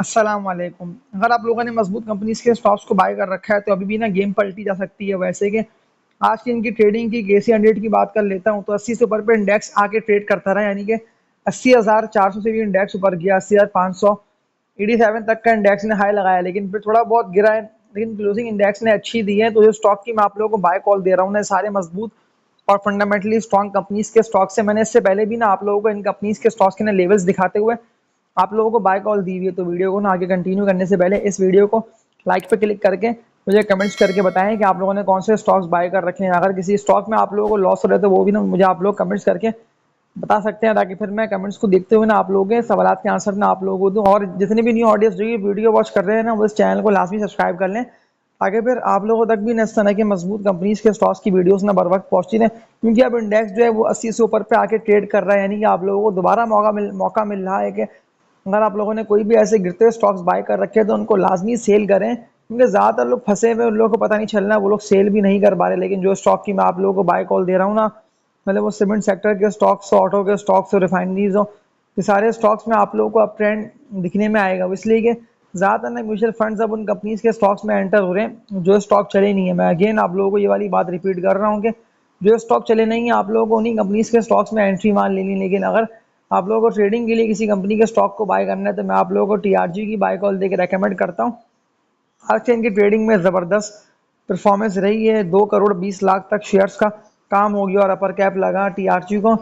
अस्सलाम वालेकुम। अगर आप लोगों ने मजबूत कंपनीज के स्टॉक्स को बाय कर रखा है तो अभी भी ना गेम पलटी जा सकती है। वैसे कि आज की इनकी ट्रेडिंग की गेसी 100 की बात कर लेता हूँ तो 80 से ऊपर पे इंडेक्स आके ट्रेड करता रहा, यानी कि 80,400 से भी इंडेक्स ऊपर गया, 80,500 87 तक का इंडेक्स ने हाई लगाया, लेकिन फिर थोड़ा बहुत गिरा है। लेकिन क्लोजिंग इंडेक्स ने अच्छी दी है, तो जो स्टॉक की मैं आप लोगों को बाय कॉल दे रहा हूँ ना, सारे मजबूत और फंडामेंटली स्ट्रॉन्ग कंपनीज के स्टॉक्स से। मैंने इससे पहले भी ना आप लोगों को इन कंपनीज के स्टॉक्स के ना लेवल्स दिखाते हुए आप लोगों को बाय कॉल दी हुई है। तो वीडियो को ना आगे कंटिन्यू करने से पहले इस वीडियो को लाइक पे क्लिक करके मुझे कमेंट्स करके बताएं कि आप लोगों ने कौन से स्टॉक्स बाय कर रखे हैं। अगर किसी स्टॉक में आप लोगों को लॉस हो रहा है तो वो भी ना मुझे आप लोग कमेंट्स करके बता सकते हैं, ताकि फिर मैं कमेंट्स को देखते हुए ना आप लोगों के सवाल के आंसर ना आप लोगों को दूं। और जितने भी न्यू ऑडियंस जो ये वीडियो वॉच कर रहे हैं ना, वो इस चैनल को लाजमी सब्सक्राइब कर लें, ताकि फिर आप लोगों तक भी इस तरह के मजबूत कंपनीज के स्टॉक्स की वीडियोस ना बर वक्त पहुंचती रहे। क्योंकि अब इंडेक्स जो है वो 80 से ऊपर पे आके ट्रेड कर रहा है, यानी कि आप लोगों को दोबारा मौका मिल रहा है कि अगर आप लोगों ने कोई भी ऐसे गिरते हुए स्टॉक्स बाय कर रखे हैं तो उनको लाजमी सेल करें। क्योंकि ज़्यादातर लोग फंसे हुए, उन लोगों को पता नहीं चल रहा, वो लोग सेल भी नहीं कर पा रहे। लेकिन जो स्टॉक की मैं आप लोगों को बाय कॉल दे रहा हूँ ना, मतलब वो सीमेंट सेक्टर के स्टॉक्स हो, ऑटो के स्टॉक्स हो, रिफाइनरीज हो, ये सारे स्टॉक्स में आप लोगों को अप ट्रेंड दिखने में आएगा। वो इसलिए कि ज़्यादातर ना म्यूचुअल फंड्स अब उन कंपनीज के स्टॉक्स में एंटर हो रहे हैं जो स्टॉक चले नहीं है। मैं अगेन आप लोगों को ये वाली बात रिपीट कर रहा हूँ कि जो स्टॉक चले नहीं है आप लोगों को उन्हीं कंपनीज के स्टॉक्स में एंट्री मान लेनी। लेकिन अगर आप लोगों को ट्रेडिंग के लिए किसी कंपनी के स्टॉक को बाय करना है तो मैं आप लोगों को टीआरजी की बाय कॉल देकर रेकमेंड करता हूँ। आज से इनकी ट्रेडिंग में ज़बरदस्त परफॉर्मेंस रही है। 2 करोड़ 20 लाख तक शेयर्स का काम हो गया और अपर कैप लगा टीआरजी को।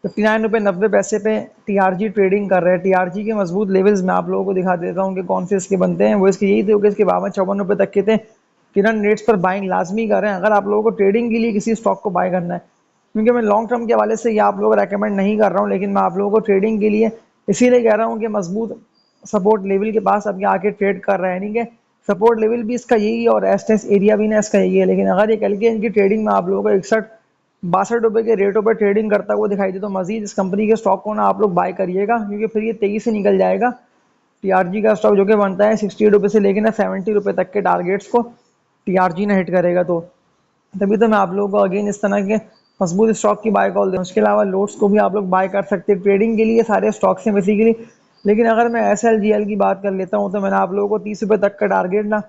59 रुपये 90 पैसे पे टीआरजी ट्रेडिंग कर रहे हैं। टीआरजी के मजबूत लेवल्स मैं आप लोगों को दिखा देता हूँ कि कौन से इसके बनते हैं। वो इसके यही थे कि इसके 52-54 रुपये तक के थे। किरण रेट्स पर बाइंग लाजमी करें अगर आप लोगों को ट्रेडिंग के लिए किसी स्टॉक को बाय करना है। क्योंकि मैं लॉन्ग टर्म के हवाले से ये आप लोगों को रेकमेंड नहीं कर रहा हूँ, लेकिन मैं आप लोगों को ट्रेडिंग के लिए इसीलिए कह रहा हूँ कि मजबूत सपोर्ट लेवल के पास अब ये आके ट्रेड कर रहा है। यानी कि सपोर्ट लेवल भी इसका यही है और रेजिस्टेंस एरिया भी ना इसका यही है। लेकिन अगर ये कल के इनकी ट्रेडिंग में आप लोगों को 61-62 रुपये के रेटों पर ट्रेडिंग करता हुआ दिखाई दे तो मजीद इस कंपनी के स्टॉक को ना आप लोग बाय करिएगा, क्योंकि फिर ये तेजी से निकल जाएगा। टीआरजी का स्टॉक जो कि बनता है 68 रुपये से लेकर ना 70 रुपये तक के टारगेट्स को टीआरजी ना हिट करेगा। तो तभी तो मैं आप लोगों को अगेन इस तरह के मजबूत स्टॉक की बाय कॉल दूँ। उसके अलावा लोड्स को भी आप लोग बाय कर सकते हैं। ट्रेडिंग के लिए सारे स्टॉक्स हैं बेसिकली। लेकिन अगर मैं SLGL की बात कर लेता हूँ तो मैंने आप लोगों को 30 रुपये तक का टारगेट ना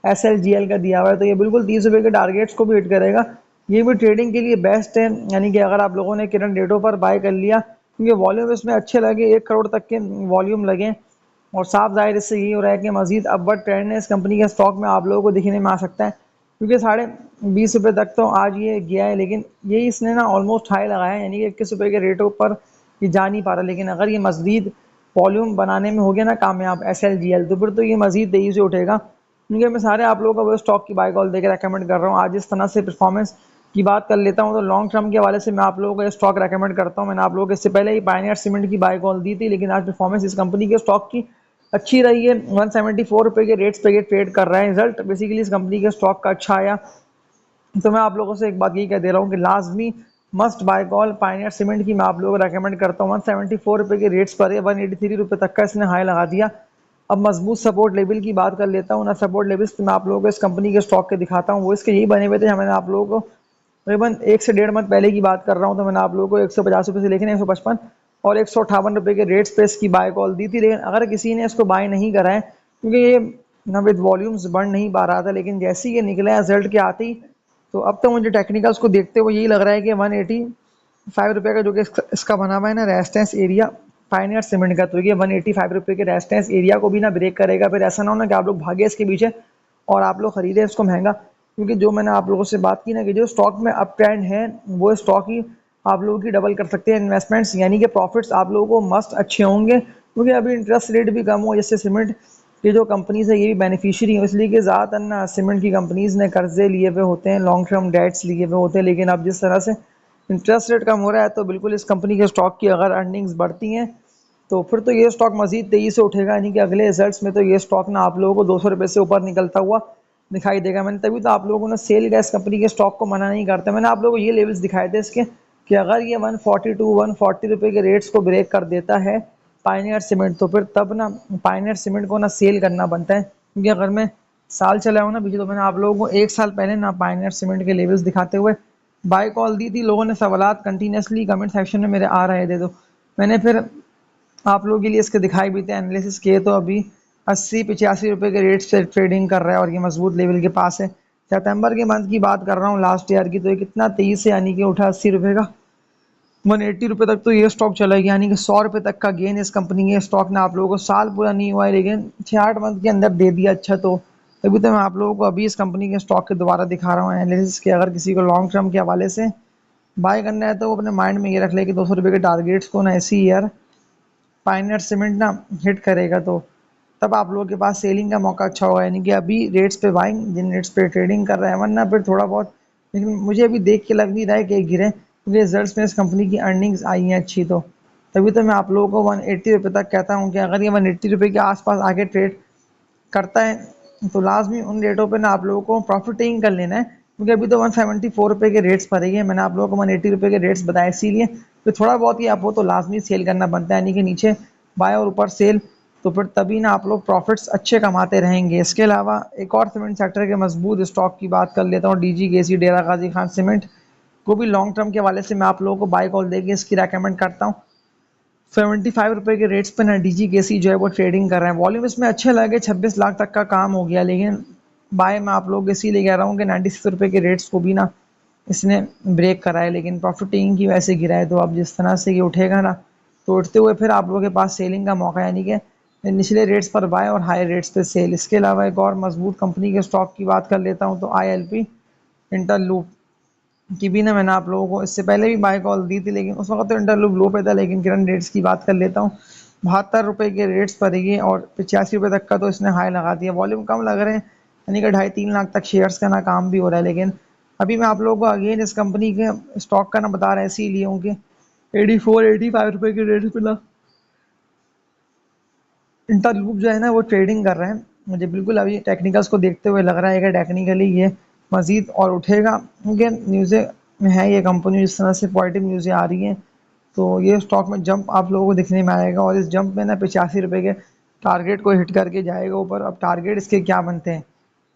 SLGL का दिया हुआ है, तो ये बिल्कुल 30 रुपये के टारगेट्स को भी हिट करेगा। ये भी ट्रेडिंग के लिए बेस्ट है। यानी कि अगर आप लोगों ने किरण रेटों पर बाय कर लिया, क्योंकि वॉल्यूम इसमें अच्छे लगे, 1 करोड़ तक के वॉल्यूम लगे, और साफ जाहिर इससे यही हो रहा है कि मजीद अपवर्ड ट्रेंड है इस कंपनी के स्टॉक में आप लोगों को दिखने में आ सकता है। क्योंकि 20.5 रुपये तक तो आज ये गया है, लेकिन यही इसने ना ऑलमोस्ट हाई लगाया है, यानी कि 21 रुपये के रेटों पर ये जा नहीं पा रहा। लेकिन अगर ये मजीद वॉल्यूम बनाने में हो गया ना कामयाब SLGL, तो फिर तो ये मजीद तेजी से उठेगा। क्योंकि मैं सारे आप लोगों को वो स्टॉक की बाय कॉल देकर रेकमेंड कर रहा हूँ। आज इस तरह से परफॉर्मेंस की बात कर लेता हूँ तो लॉन्ग टर्म के हवाले से मैं आप लोगों को ये स्टॉक रेकमेंड करता हूँ। मैंने आप लोगों को इससे पहले ही पायनियर सीमेंट की बाय कॉल दी थी, लेकिन आज परफॉर्मेंस इस कंपनी के स्टॉक की अच्छी रही है। 174 रुपये के रेट्स पे ये ट्रेड कर रहा है। रिजल्ट बेसिकली इस कंपनी के स्टॉक का अच्छा आया। तो मैं आप लोगों से एक बात यही कह दे रहा हूँ कि लाजमी must buy call Pioneer cement की मैं आप लोगों को रेकमेंड करता हूँ। 174 रुपये के रेट्स पर है, 183 रुपये तक का इसने हाई लगा दिया। अब मजबूत सपोर्ट लेवल की बात कर लेता हूँ ना। सपोर्ट लेवल्स मैं आप लोगों को इस कंपनी के स्टॉक के दिखाता हूँ। वो इसके यही बने हुए थे। मैंने आप लोगों को तकरीबन 1 से 1.5 मंथ पहले की बात कर रहा हूँ, तो मैंने आप लोगों को 150 रुपये से लेकर 155 और 158 रुपये के रेट्स पे इसकी बाय कॉल दी थी। लेकिन अगर किसी ने इसको बाय नहीं करा है, क्योंकि ये ना विद वॉल्यूम्स बढ़ नहीं पा रहा था, लेकिन जैसे ही ये निकला है रिजल्ट के आते ही, तो अब तो मुझे टेक्निकल्स को देखते हुए यही लग रहा है कि 185 रुपये का जो कि इसका बना हुआ है ना रेजिस्टेंस एरिया पायनियर सीमेंट का, तो ये 185 रुपये के रेजिस्टेंस एरिया को भी ना ब्रेक करेगा। फिर ऐसा ना हो ना कि आप लोग भागे इसके पीछे और आप लोग खरीदे इसको महंगा। क्योंकि जो मैंने आप लोगों से बात की ना कि जो स्टॉक में अप ट्रेंड है वो स्टॉक ही आप लोगों की डबल कर सकते हैं इन्वेस्टमेंट्स, यानी कि प्रॉफिट्स आप लोगों को मस्त अच्छे होंगे। क्योंकि अभी इंटरेस्ट रेट भी कम हो, जैसे सीमेंट की जो कंपनीज है ये भी बेनिफिशियरी है, इसलिए कि ज़्यादातर ना सीमेंट की कंपनीज ने कर्जे लिए हुए होते हैं, लॉन्ग टर्म डेट्स लिए हुए होते हैं। लेकिन अब जिस तरह से इंटरेस्ट रेट कम हो रहा है तो बिल्कुल इस कंपनी के स्टॉक की अगर अर्निंग्स बढ़ती हैं तो फिर तो ये स्टॉक मजीद तेजी से उठेगा। यानी कि अगले रिजल्ट्स में तो ये स्टॉक ना आप लोगों को 200 रुपये से ऊपर निकलता हुआ दिखाई देगा। मैंने तभी तो आप लोगों ने सेल का इस कंपनी के स्टॉक को मना नहीं करता। मैंने आप लोगों को ये लेवल्स दिखाए थे इसके कि अगर ये 140 के रेट्स को ब्रेक कर देता है पायनियर सीमेंट, तो फिर तब ना पायनियर सीमेंट को ना सेल करना बनता है। क्योंकि अगर मैं साल चला हूँ ना पीछे, तो मैंने आप लोगों को 1 साल पहले ना पायनियर सीमेंट के लेवल्स दिखाते हुए बाय कॉल दी थी। लोगों ने सवालात कंटिन्यूसली कमेंट सेक्शन में मेरे आ रहे थे, तो मैंने फिर आप लोगों के लिए इसके दिखाई भी थे, एनालिसिस किए। तो अभी ₹80-85 के रेट से ट्रेडिंग कर रहा है और ये मजबूत लेवल के पास है। सितंबर के मंथ की बात कर रहा हूँ लास्ट ईयर की, तो ये कितना तेजी से यानी कि उठा ₹80 का, ₹180 तक तो ये स्टॉक चला गया, यानी कि ₹100 तक का गेन इस कंपनी के स्टॉक ने आप लोगों को, साल पूरा नहीं हुआ है लेकिन 6-8 मंथ के अंदर दे दिया। अच्छा, तो तभी तो मैं आप लोगों को अभी इस कंपनी के स्टॉक के दोबारा दिखा रहा हूँ एनालिसिस के। अगर किसी को लॉन्ग टर्म के हवाले से बाय करना है तो वो अपने माइंड में ये रख ले कि ₹200 के टारगेट्स को ना ऐसी ईयर पाइनियर सीमेंट ना हिट करेगा, तो तब आप लोगों के पास सेलिंग का मौका अच्छा होगा, यानी कि अभी रेट्स पे बाइंग, जिन रेट्स पे ट्रेडिंग कर रहे हैं, वरना फिर थोड़ा बहुत। लेकिन मुझे अभी देख के लग नहीं रहा है कि गिरे, क्योंकि रिजल्ट्स में इस कंपनी की अर्निंग्स आई हैं अच्छी, तो तभी तो मैं आप लोगों को ₹180 तक कहता हूँ कि अगर ये ₹180 के आसपास आके ट्रेड करता है तो लाजमी उन रेटों पे ना आप लोगों को प्रॉफिट टेकिंग कर लेना है, क्योंकि अभी तो ₹174 के रेट्स पर ही है। मैंने आप लोगों को ₹180 के रेट्स बताए इसीलिए, तो थोड़ा बहुत ही आपको तो लाजमी सेल करना बनता है, यानी कि नीचे बाय और ऊपर सेल, तो फिर तभी ना आप लोग प्रॉफिट्स अच्छे कमाते रहेंगे। इसके अलावा एक और सीमेंट सेक्टर के मजबूत स्टॉक की बात कर लेता हूँ, DGKC, डेरा गाजी खान सीमेंट को भी लॉन्ग टर्म के हवाले से मैं आप लोगों को बाय कॉल देके इसकी रेकमेंड करता हूँ। ₹75 के रेट्स पे ना DGKC जो है वो ट्रेडिंग कर रहे हैं। वॉल्यूम इसमें अच्छे लगे, 26 लाख तक का काम हो गया, लेकिन बाय मैं आप लोग इसीलिए कह रहा हूँ कि ₹96 के रेट्स को भी ना इसने ब्रेक करा है, लेकिन प्रॉफिट टेकिंग की वजह से गिरा है। तो अब जिस तरह से ये उठेगा ना, तो उठते हुए फिर आप लोगों के पास सेलिंग का मौका, यानी कि निचले रेट्स पर बाय और हाई रेट्स पे सेल। इसके अलावा एक और मजबूत कंपनी के स्टॉक की बात कर लेता हूँ, तो ILP इंटरलूप की भी ना मैंने आप लोगों को इससे पहले भी बाय कॉल दी थी, लेकिन उस वक्त तो इंटरलूप लो पे था, लेकिन करंट रेट्स की बात कर लेता हूँ, ₹72 के रेट्स पर ही है और ₹85 तक का तो इसने हाई लगा दिया। वॉल्यूम कम लग रहे हैं, यानी कि 2.5-3 लाख तक शेयर्स का ना काम भी हो रहा है, लेकिन अभी मैं आप लोगों को अगेन इस कंपनी के स्टॉक का ना बता रहा है इसीलिए हूँ कि ₹84-85 के रेट पे ना इंटरलूप जो है ना वो ट्रेडिंग कर रहे हैं। मुझे बिल्कुल अभी टेक्निकल्स को देखते हुए लग रहा है कि टेक्निकली ये मजीद और उठेगा, क्योंकि न्यूज़ें में है ये कंपनी, जिस तरह से पॉजिटिव न्यूज़ें आ रही हैं, तो ये स्टॉक में जंप आप लोगों को दिखने में आएगा, और इस जंप में ना ₹85 के टारगेट को हिट करके जाएगा ऊपर। अब टारगेट इसके क्या बनते हैं,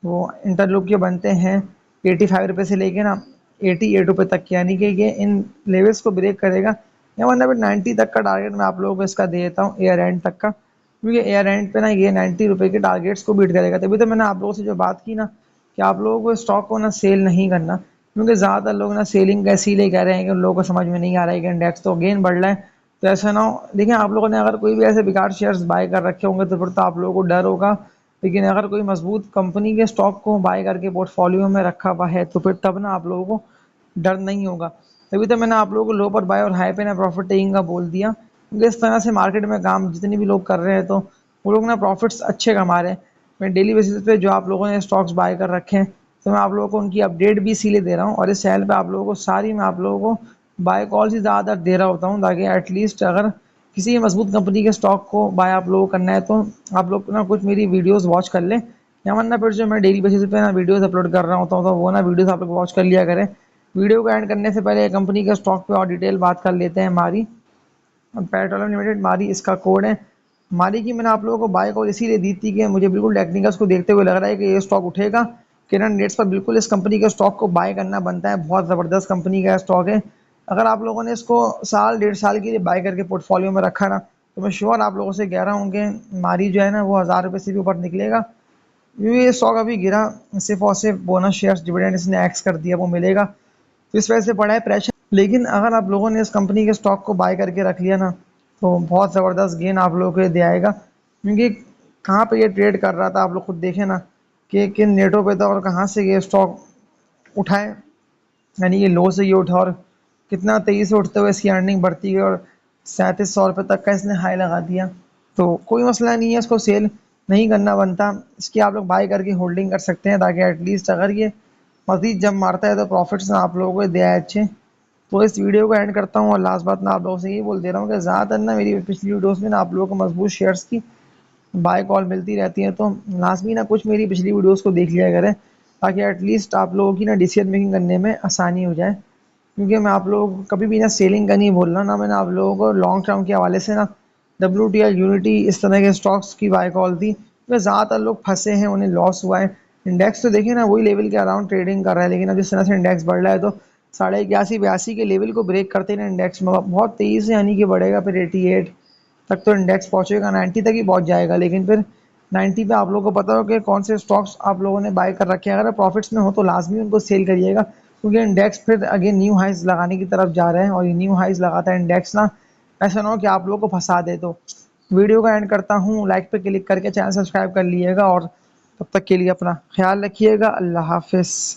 वो इंटरलूप के बनते हैं ₹85 से लेके ना ₹88 तक के, यानी कि ये इन लेवल्स को ब्रेक करेगा, या वरना फिर 90 तक का टारगेट मैं आप लोगों को इसका दे देता हूँ ईयर एंड तक का, क्योंकि एयर एंड पे ना ये ₹90 के टारगेट्स को बीट करेगा। तभी तो मैंने आप लोगों से जो बात की ना कि आप लोगों को स्टॉक को ना सेल नहीं करना, क्योंकि ज़्यादातर लोग ना सेलिंग का इसीलिए कह रहे हैं कि उन लोगों को समझ में नहीं आ रहा है कि इंडेक्स तो गेन बढ़ रहा है, तो ऐसा ना हो। देखिए, आप लोगों ने अगर कोई भी ऐसे बेकार शेयर्स बाय कर रखे होंगे तो फिर तो आप लोगों को डर होगा, लेकिन अगर कोई मजबूत कंपनी के स्टॉक को बाय करके पोर्टफोलियो में रखा हुआ है तो फिर तब ना आप लोगों को डर नहीं होगा। तभी तो मैंने आप लोगों को लो पर बाय और हाई पे ना प्रॉफिट टेकिंग का बोल दिया, क्योंकि इस तरह से मार्केट में काम जितने भी लोग कर रहे हैं तो वो लोग ना प्रॉफिट्स अच्छे कमा रहे हैं। मैं डेली बेसिस पे जो आप लोगों ने स्टॉक्स बाय कर रखे हैं, तो मैं आप लोगों को उनकी अपडेट भी इसीलिए दे रहा हूँ, और इस चैनल पे आप लोगों को सारी मैं आप लोगों को बाय कॉल्स ही ज़्यादातर दे रहा होता हूँ, ताकि एटलीस्ट अगर किसी मजबूत कंपनी के स्टॉक को बाय आप लोगों को करना है तो आप लोग ना कुछ मेरी वीडियोस वॉच कर लें, या वरना फिर जो मैं डेली बेसिस पे ना वीडियोस अपलोड कर रहा होता हूँ तो वो ना वीडियोस आप लोग वॉच कर लिया करें। वीडियो को एंड करने से पहले कंपनी के स्टॉक पे और डिटेल बात कर लेते हैं। हमारी पेट्रोलियम लिमिटेड, मारी इसका कोड है। मारी की मैंने आप लोगों को बाय कॉल इसीलिए दी थी कि मुझे बिल्कुल टेक्निकल्स को देखते हुए लग रहा है कि ये स्टॉक उठेगा। किरण रेट्स पर बिल्कुल इस कंपनी के स्टॉक को बाय करना बनता है, बहुत ज़बरदस्त कंपनी का स्टॉक है। अगर आप लोगों ने इसको साल 1.5 साल के लिए बाय करके पोर्टफोलियो में रखा ना, तो मैं श्योर आप लोगों से कह रहा हूँ कि मारी जो है ना वो ₹1000 से भी ऊपर निकलेगा, क्योंकि ये स्टॉक अभी गिरा सिर्फ और सिर्फ बोनस शेयर्स डिविडेंड इसने एक्स कर दिया, वो मिलेगा, तो इस वजह से पड़ा है प्रेशर। लेकिन अगर आप लोगों ने इस कंपनी के स्टॉक को बाय करके रख लिया ना, तो बहुत ज़बरदस्त गेन आप लोगों को दे आएगा, क्योंकि कहाँ पे ये ट्रेड कर रहा था आप लोग खुद देखें ना कि किन रेटों पे था और कहाँ से ये स्टॉक उठाए, यानी ये लो से ये उठा और कितना तेज़ी से उठते हुए इसकी अर्निंग बढ़ती गई और ₹3700 तक का इसने हाई लगा दिया। तो कोई मसला नहीं है, इसको सेल नहीं करना बनता, इसकी आप लोग बाय करके होल्डिंग कर सकते हैं, ताकि एटलीस्ट अगर ये मज़ीद जब मारता है तो प्रॉफिट्स आप लोगों को दे आए अच्छे। तो इस वीडियो को एंड करता हूँ, और लास्ट बात मैं आप लोगों से ये बोल दे रहा हूँ कि ज़्यादातर ना मेरी पिछली वीडियोस में ना आप लोगों को मजबूत शेयर्स की बाय कॉल मिलती रहती है, तो लाजमी ना कुछ मेरी पिछली वीडियोस को देख लिया करें, ताकि एटलीस्ट आप लोगों की ना डिसीजन मेकिंग करने में आसानी हो जाए। क्योंकि मैं आप लोगों को कभी भी ना सेलिंग का नहीं बोल रहा, ना मैंने आप लोगों को लॉन्ग टर्म के हवाले से ना WTI, यूनिटी इस तरह के स्टॉक्स की बाय कॉल दी, क्योंकि ज़्यादातर लोग फंसे हैं, उन्हें लॉस हुआ है। इंडेक्स तो देखिए ना वही लेवल के अराउंड ट्रेडिंग कर रहा है, लेकिन अब जिस तरह से इंडेक्स बढ़ रहा है तो 81-82 के लेवल को ब्रेक करते ही ना इंडेक्स में बहुत तेज़ी से यानी कि बढ़ेगा, फिर 88 तक तो इंडेक्स पहुंचेगा, 90 तक ही पहुंच जाएगा, लेकिन फिर 90 पे आप लोगों को पता हो कि कौन से स्टॉक्स आप लोगों ने बाय कर रखे हैं। अगर प्रॉफिट्स में हो तो लाजमी उनको सेल करिएगा, क्योंकि इंडेक्स फिर अगेन न्यू हाइज लगाने की तरफ जा रहे हैं और ये न्यू हाइज लगाता है इंडेक्स ना, ऐसा ना हो कि आप लोगों को फंसा दे। तो वीडियो का एंड करता हूँ, लाइक पे क्लिक करके चैनल सब्सक्राइब कर लीजिएगा और तब तक के लिए अपना ख्याल रखिएगा। अल्लाह हाफिज़।